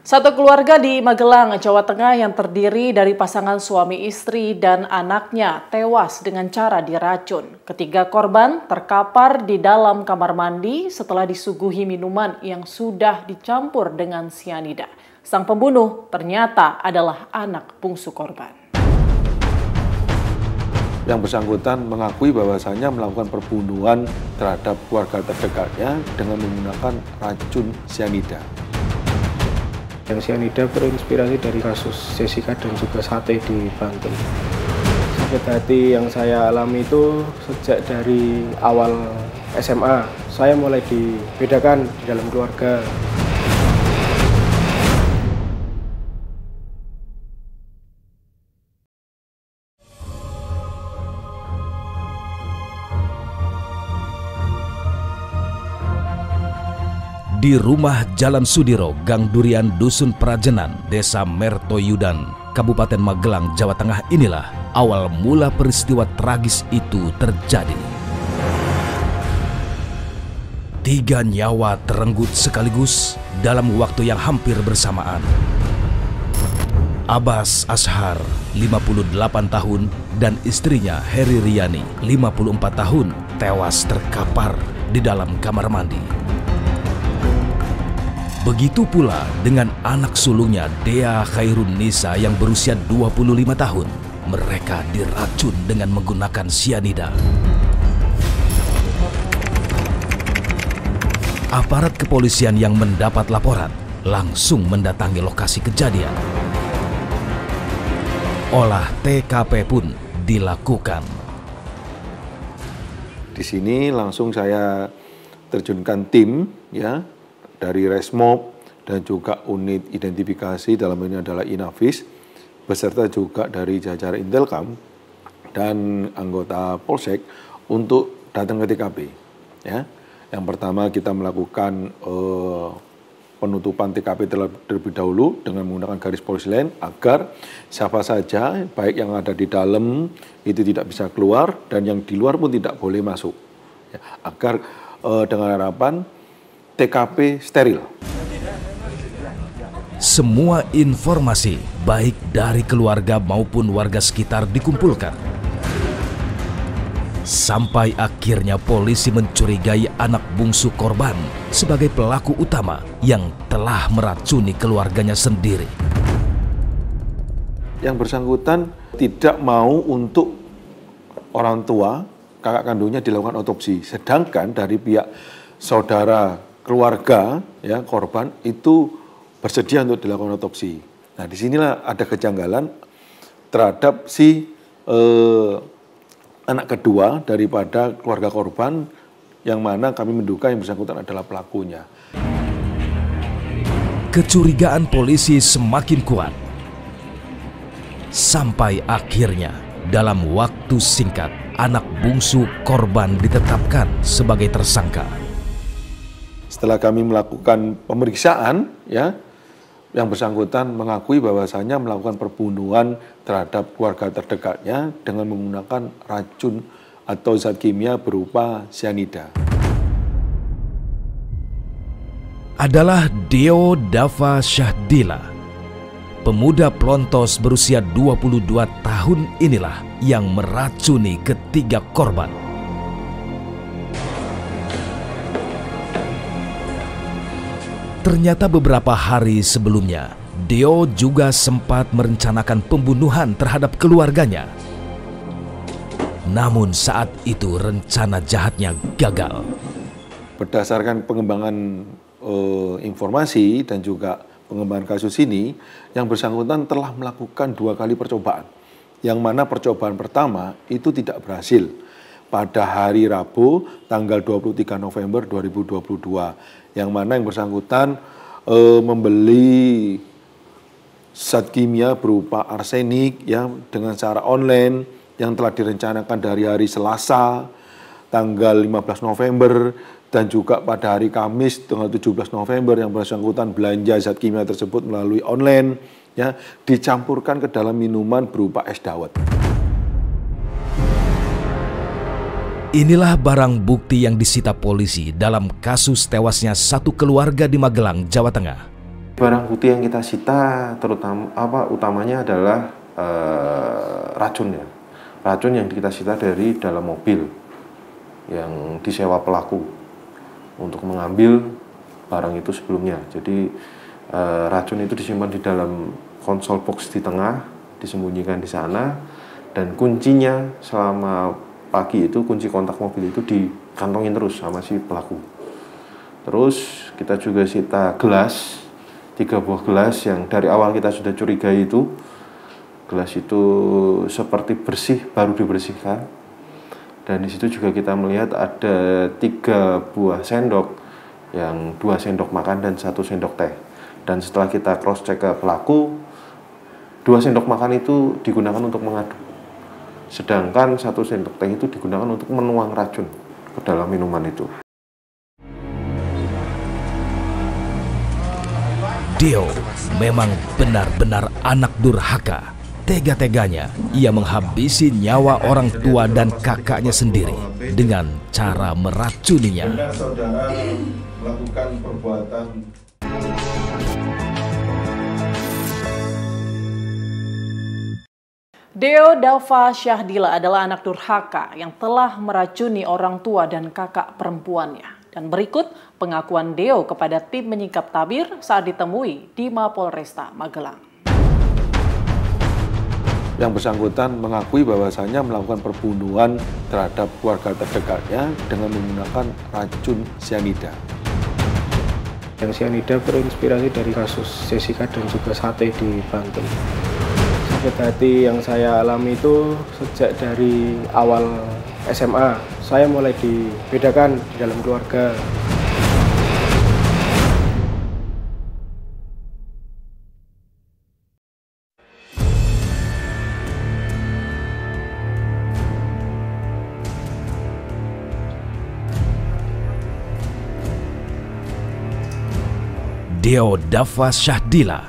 Satu keluarga di Magelang, Jawa Tengah yang terdiri dari pasangan suami istri dan anaknya tewas dengan cara diracun. Ketiga korban terkapar di dalam kamar mandi setelah disuguhi minuman yang sudah dicampur dengan sianida. Sang pembunuh ternyata adalah anak bungsu korban. Yang bersangkutan mengakui bahwasannya melakukan perbunuhan terhadap keluarga terdekatnya dengan menggunakan racun sianida. Yang sianida berinspirasi dari kasus Jessica dan juga sate di Bantul. Sakit hati yang saya alami itu sejak dari awal SMA. Saya mulai dibedakan di dalam keluarga. Di rumah Jalan Sudiro, Gang Durian, Dusun Prajenan, Desa Mertoyudan, Kabupaten Magelang, Jawa Tengah inilah awal mula peristiwa tragis itu terjadi. 3 nyawa terenggut sekaligus dalam waktu yang hampir bersamaan. Abbas Ashar, 58 tahun, dan istrinya Heri Riani, 54 tahun, tewas terkapar di dalam kamar mandi. Begitu pula dengan anak sulungnya Dea Khairun Nisa yang berusia 25 tahun. Mereka diracun dengan menggunakan sianida. Aparat kepolisian yang mendapat laporan langsung mendatangi lokasi kejadian. Olah TKP pun dilakukan. Di sini langsung saya terjunkan tim dari Resmob dan juga unit identifikasi, dalam ini adalah Inavis, beserta juga dari jajaran Intelkam dan anggota Polsek untuk datang ke TKP. Ya. Yang pertama kita melakukan penutupan TKP terlebih dahulu dengan menggunakan garis polisi lain agar siapa saja baik yang ada di dalam itu tidak bisa keluar dan yang di luar pun tidak boleh masuk. Ya, agar dengan harapan TKP steril. Semua informasi baik dari keluarga maupun warga sekitar dikumpulkan. Sampai akhirnya polisi mencurigai anak bungsu korban sebagai pelaku utama yang telah meracuni keluarganya sendiri. Yang bersangkutan tidak mau untuk orang tua, kakak kandungnya dilakukan otopsi. Sedangkan dari pihak saudara keluarga korban itu bersedia untuk dilakukan otopsi. Nah, disinilah ada kejanggalan terhadap si anak kedua daripada keluarga korban, yang mana kami menduga yang bersangkutan adalah pelakunya. Kecurigaan polisi semakin kuat. Sampai akhirnya dalam waktu singkat anak bungsu korban ditetapkan sebagai tersangka. Setelah kami melakukan pemeriksaan, yang bersangkutan mengakui bahwasannya melakukan perbunuhan terhadap keluarga terdekatnya dengan menggunakan racun atau zat kimia berupa sianida. Adalah Deo Dava Syahdila, pemuda pelontos berusia 22 tahun inilah yang meracuni ketiga korban. Ternyata beberapa hari sebelumnya, Deo juga sempat merencanakan pembunuhan terhadap keluarganya. Namun saat itu rencana jahatnya gagal. Berdasarkan pengembangan informasi dan juga pengembangan kasus ini, yang bersangkutan telah melakukan 2 kali percobaan. Yang mana percobaan pertama itu tidak berhasil pada hari Rabu tanggal 23 November 2022. Yang mana yang bersangkutan membeli zat kimia berupa arsenik dengan cara online yang telah direncanakan dari hari Selasa tanggal 15 November dan juga pada hari Kamis tanggal 17 November yang bersangkutan belanja zat kimia tersebut melalui online dicampurkan ke dalam minuman berupa es dawet. Inilah barang bukti yang disita polisi dalam kasus tewasnya satu keluarga di Magelang, Jawa Tengah. Barang bukti yang kita sita utamanya adalah racun ya. Racun yang kita sita dari dalam mobil yang disewa pelaku untuk mengambil barang itu sebelumnya. Jadi racun itu disimpan di dalam konsol box di tengah, disembunyikan di sana, dan kuncinya selama pagi itu, kunci kontak mobil itu dikantongin terus sama si pelaku. Terus kita juga sita gelas, 3 buah gelas yang dari awal kita sudah curigai itu. Gelas itu seperti bersih, baru dibersihkan. Dan di situ juga kita melihat ada 3 buah sendok, yang 2 sendok makan dan 1 sendok teh. Dan setelah kita cross check ke pelaku, 2 sendok makan itu digunakan untuk mengaduk. Sedangkan 1 sendok teh itu digunakan untuk menuang racun ke dalam minuman itu. Deo memang benar-benar anak durhaka. Tega-teganya ia menghabisi nyawa orang tua dan kakaknya sendiri dengan cara meracuninya. Benar saudara melakukan perbuatan. Deo Dava Syahdila adalah anak durhaka yang telah meracuni orang tua dan kakak perempuannya. Dan berikut pengakuan Deo kepada tim menyingkap tabir saat ditemui di Mapolresta Magelang. Yang bersangkutan mengakui bahwasannya melakukan perbunuhan terhadap keluarga terdekatnya dengan menggunakan racun cyanida. Yang cyanida berinspirasi dari kasus Jessica dan juga sate di Banten. Sakit hati yang saya alami itu sejak dari awal SMA. Saya mulai dibedakan di dalam keluarga. Deo Dava Syahdila,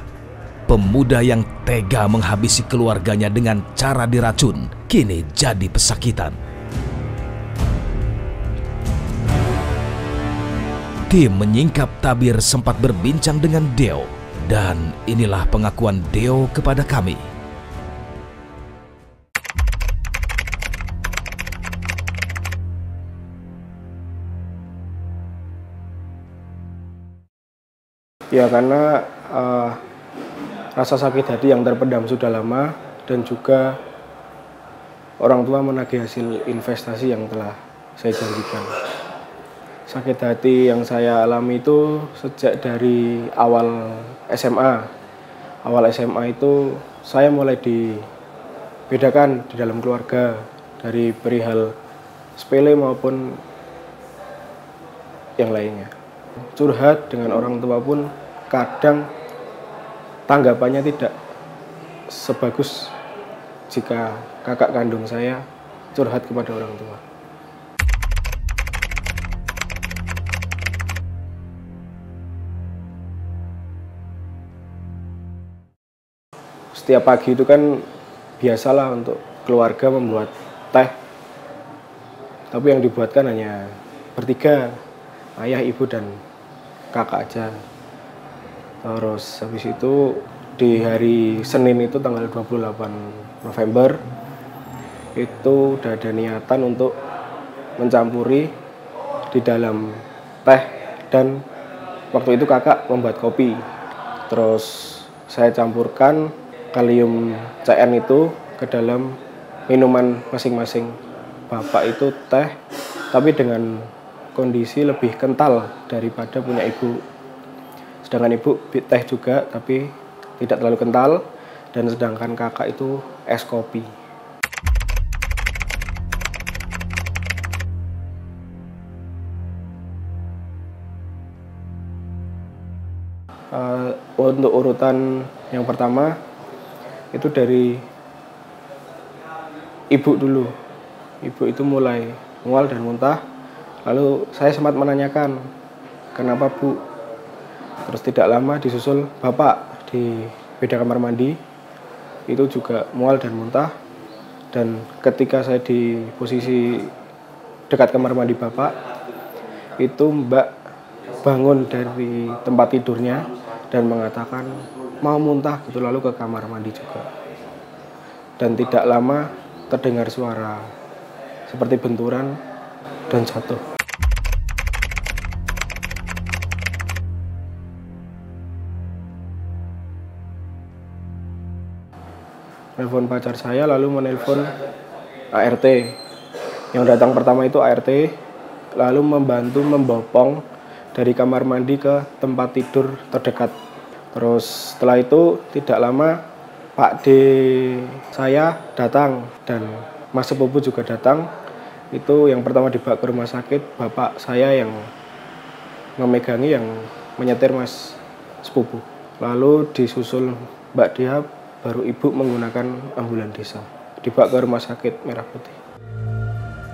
pemuda yang tega menghabisi keluarganya dengan cara diracun, kini jadi pesakitan. Tim menyingkap tabir sempat berbincang dengan Deo, dan inilah pengakuan Deo kepada kami. Ya karena rasa sakit hati yang terpendam sudah lama, dan juga orang tua menagih hasil investasi yang telah saya janjikan. Sakit hati yang saya alami itu sejak dari awal SMA. Awal SMA itu saya mulai dibedakan di dalam keluarga dari perihal sepele maupun yang lainnya. Curhat dengan orang tua pun kadang tanggapannya tidak sebagus jika kakak kandung saya curhat kepada orang tua. Setiap pagi itu kan biasalah untuk keluarga membuat teh. Tapi yang dibuatkan hanya bertiga, ayah, ibu, dan kakak aja. Terus habis itu di hari Senin itu tanggal 28 November itu udah ada niatan untuk mencampuri di dalam teh, dan waktu itu kakak membuat kopi. Terus saya campurkan kalium CN itu ke dalam minuman masing-masing. Bapak itu teh, tapi dengan kondisi lebih kental daripada punya ibu. Sedangkan ibu teh juga, tapi tidak terlalu kental. Dan sedangkan kakak itu es kopi. Untuk urutan yang pertama itu dari ibu dulu. Ibu itu mulai mual dan muntah. Lalu saya sempat menanyakan, kenapa Bu? Terus tidak lama disusul bapak di beda kamar mandi. Itu juga mual dan muntah. Dan ketika saya di posisi dekat kamar mandi bapak, itu Mbak bangun dari tempat tidurnya dan mengatakan mau muntah gitu, lalu ke kamar mandi juga. Dan tidak lama terdengar suara seperti benturan dan jatuh. Telepon pacar saya, lalu menelpon ART. Yang datang pertama itu ART, lalu membantu membopong dari kamar mandi ke tempat tidur terdekat. Terus setelah itu tidak lama Pak D saya datang dan Mas sepupu juga datang. Itu yang pertama dibawa ke rumah sakit, bapak saya yang memegangi, yang menyetir Mas sepupu. Lalu disusul Mbak Dia, baru ibu menggunakan ambulan desa, dibawa ke rumah sakit Merah Putih.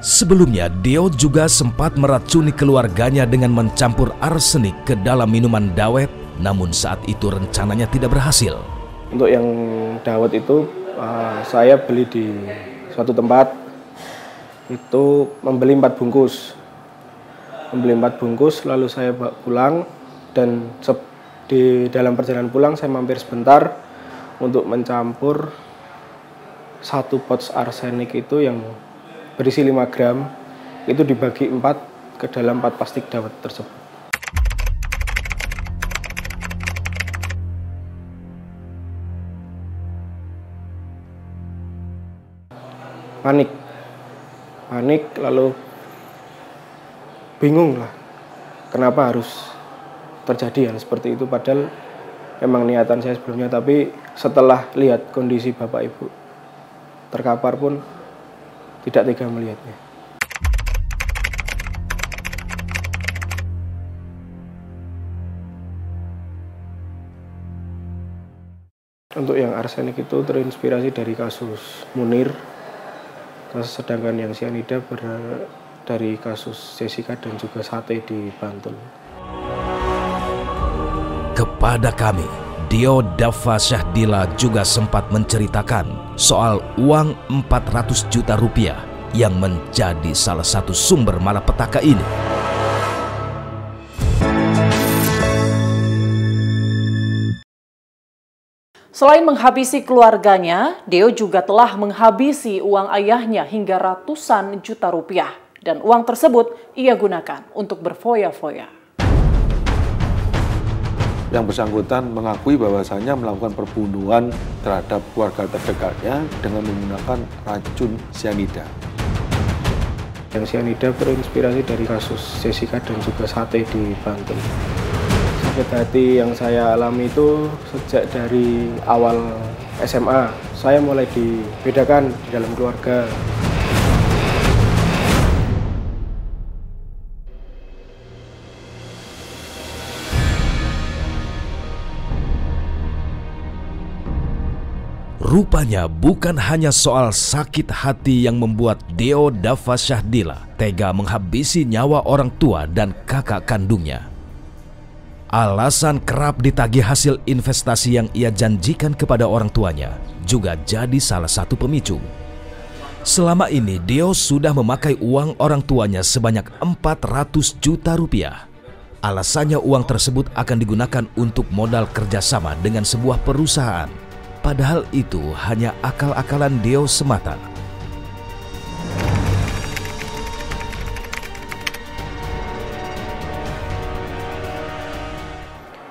Sebelumnya, Deo juga sempat meracuni keluarganya dengan mencampur arsenik ke dalam minuman dawet, namun saat itu rencananya tidak berhasil. Untuk yang dawet itu, saya beli di suatu tempat, itu membeli 4 bungkus. Membeli 4 bungkus, lalu saya bawa pulang, dan di dalam perjalanan pulang saya mampir sebentar untuk mencampur 1 pouch arsenik itu yang berisi 5 gram, itu dibagi 4 ke dalam 4 plastik dawet tersebut. Panik, lalu bingung lah, kenapa harus terjadi hal seperti itu, padahal memang niatan saya sebelumnya, tapi setelah lihat kondisi bapak ibu terkapar pun tidak tega melihatnya. Untuk yang arsenik itu terinspirasi dari kasus Munir, sedangkan yang cyanida dari kasus Jessica dan juga sate di Bantul. Kepada kami, Dio Dava Syahdila juga sempat menceritakan soal uang 400 juta rupiah yang menjadi salah satu sumber malapetaka ini. Selain menghabisi keluarganya, Deo juga telah menghabisi uang ayahnya hingga ratusan juta rupiah. Dan uang tersebut ia gunakan untuk berfoya-foya. Yang bersangkutan mengakui bahwasannya melakukan perbunuhan terhadap keluarga terdekatnya dengan menggunakan racun cyanida. Yang cyanida terinspirasi dari kasus Jessica dan juga sate di Bantul. Sakit hati yang saya alami itu sejak dari awal SMA. Saya mulai dibedakan di dalam keluarga. Rupanya bukan hanya soal sakit hati yang membuat Deo Dava Syahdila tega menghabisi nyawa orang tua dan kakak kandungnya. Alasan kerap ditagih hasil investasi yang ia janjikan kepada orang tuanya juga jadi salah satu pemicu. Selama ini Deo sudah memakai uang orang tuanya sebanyak 400 juta rupiah. Alasannya uang tersebut akan digunakan untuk modal kerjasama dengan sebuah perusahaan. Padahal itu hanya akal-akalan Deo semata.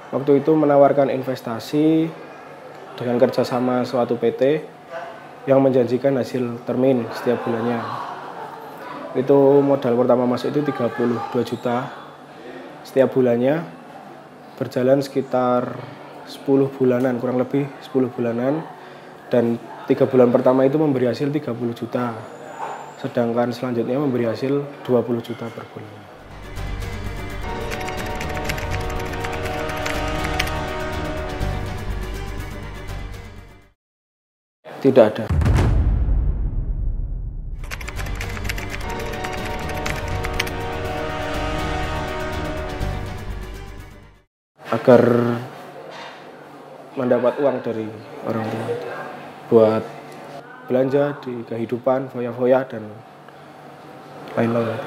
Waktu itu menawarkan investasi dengan kerjasama suatu PT yang menjanjikan hasil termin setiap bulannya. Itu modal pertama masuk itu 32 juta setiap bulannya, berjalan sekitar 10 bulanan, kurang lebih 10 bulanan, dan 3 bulan pertama itu memberi hasil 30 juta, sedangkan selanjutnya memberi hasil 20 juta per bulan. Tidak ada. Agar mendapat uang dari orang tua buat belanja di kehidupan, foya-foya dan lain-lain.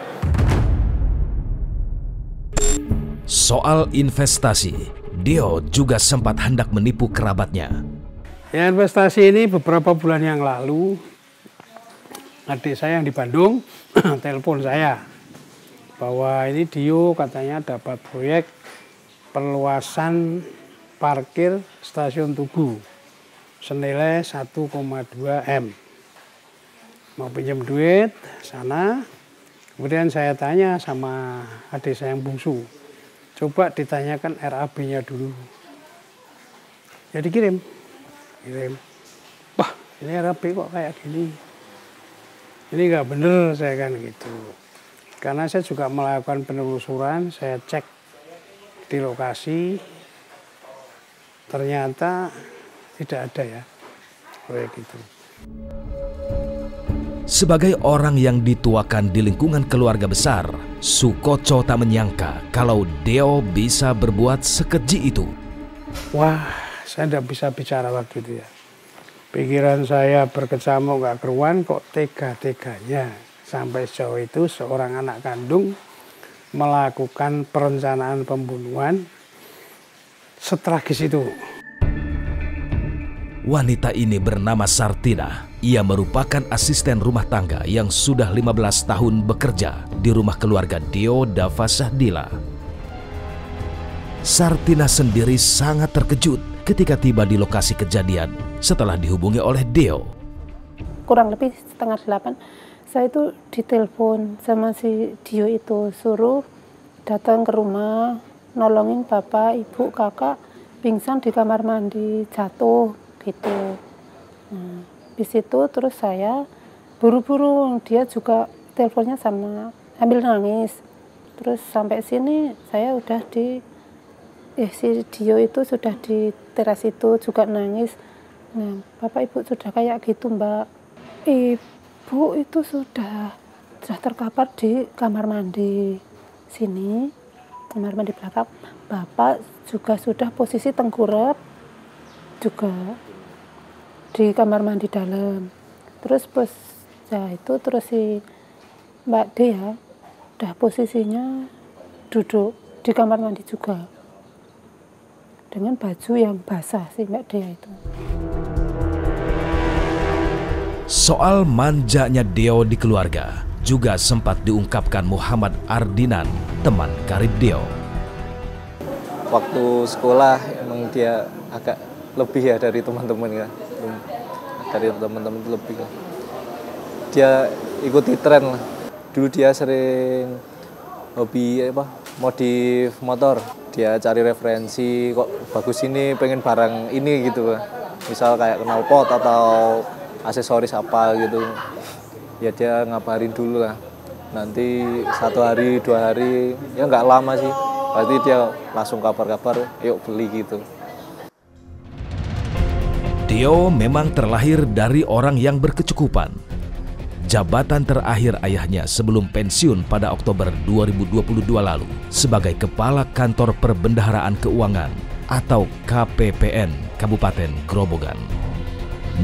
Soal investasi, Deo juga sempat hendak menipu kerabatnya. Ya, investasi ini beberapa bulan yang lalu, adik saya yang di Bandung telepon saya bahwa ini Dio katanya dapat proyek perluasan parkir stasiun Tugu senilai 1,2 M. Mau pinjam duit sana. Kemudian saya tanya sama adik saya yang bungsu, coba ditanyakan RAB-nya dulu. Jadi kirim. Wah, ini RAB kok kayak gini. Ini nggak bener, saya kan gitu. Karena saya juga melakukan penelusuran, saya cek di lokasi, ternyata tidak ada ya proyek itu. Sebagai orang yang dituakan di lingkungan keluarga besar, Sukoco tak menyangka kalau Deo bisa berbuat sekeji itu. Wah, saya tidak bisa bicara waktu itu ya. Pikiran saya berkecamuk gak keruan, kok tega-teganya sampai sejauh itu seorang anak kandung melakukan perencanaan pembunuhan setragis itu. Wanita ini bernama Sartina. Ia merupakan asisten rumah tangga yang sudah 15 tahun bekerja di rumah keluarga Deo Dava Syahdila. Sartina sendiri sangat terkejut ketika tiba di lokasi kejadian setelah dihubungi oleh Deo. Kurang lebih 7:30 saya itu ditelepon sama si Dio itu, suruh datang ke rumah, nolongin bapak, ibu, kakak pingsan di kamar mandi, jatuh gitu. Nah, di situ terus saya buru-buru, dia juga teleponnya sama sambil nangis. Terus sampai sini saya udah si Dio itu sudah di teras itu juga nangis. Nah, bapak ibu sudah kayak gitu, Mbak. Ibu itu sudah terkapar di kamar mandi sini, kamar mandi belakang. Bapak juga sudah posisi tengkurap juga di kamar mandi dalam. Terus terus si Mbak D ya udah posisinya duduk di kamar mandi juga dengan baju yang basah si Mbak Dea itu. Soal manjanya Deo di keluarga juga sempat diungkapkan Muhammad Ardinan, teman karib Deo. Waktu sekolah emang dia agak lebih ya dari teman-teman ya. Dari teman-teman lebih lah. Dia ikuti tren lah. Dulu dia sering hobi modif motor. Dia cari referensi, kok bagus ini, pengen barang ini gitu. Misal kayak knalpot atau aksesoris apa gitu. Ya dia ngabarin dulu lah. Nanti 1 hari, 2 hari, ya nggak lama sih. Berarti dia langsung kabar-kabar, yuk beli gitu. Deo memang terlahir dari orang yang berkecukupan. Jabatan terakhir ayahnya sebelum pensiun pada Oktober 2022 lalu sebagai Kepala Kantor Perbendaharaan Keuangan atau KPPN Kabupaten Grobogan.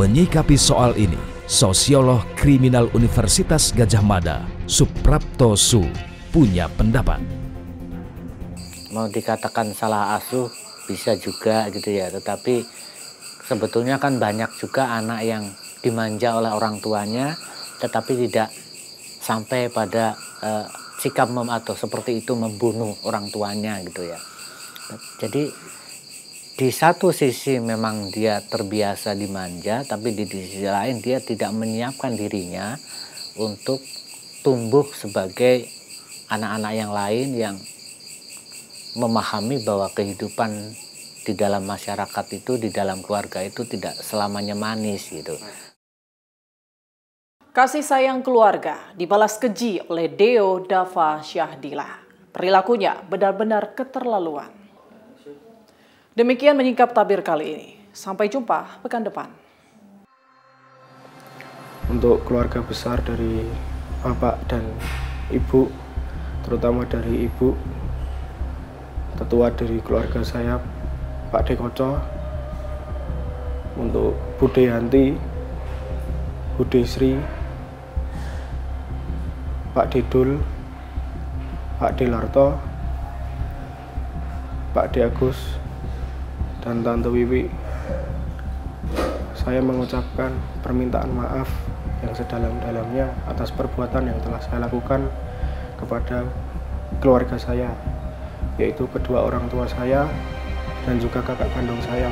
Menyikapi soal ini, sosiolog kriminal Universitas Gadjah Mada, Suprapto Su, punya pendapat. Mau dikatakan salah asuh bisa juga gitu ya, tetapi sebetulnya kan banyak juga anak yang dimanja oleh orang tuanya tetapi tidak sampai pada sikap atau seperti itu membunuh orang tuanya gitu ya. Jadi di satu sisi memang dia terbiasa dimanja, tapi di sisi lain dia tidak menyiapkan dirinya untuk tumbuh sebagai anak-anak yang lain yang memahami bahwa kehidupan di dalam masyarakat itu, di dalam keluarga itu tidak selamanya manis gitu. Kasih sayang keluarga dibalas keji oleh Deo Dava Syahdila. Perilakunya benar-benar keterlaluan. Demikian menyingkap tabir kali ini. Sampai jumpa pekan depan. Untuk keluarga besar dari bapak dan ibu, terutama dari ibu, tetua dari keluarga saya, Pak Dekoco, untuk Bude Yanti, Bude Sri, Pak Dedul, Pak Delarto, Pak De Agus, dan Tante Wiwi, saya mengucapkan permintaan maaf yang sedalam-dalamnya atas perbuatan yang telah saya lakukan kepada keluarga saya, yaitu kedua orang tua saya dan juga kakak kandung saya.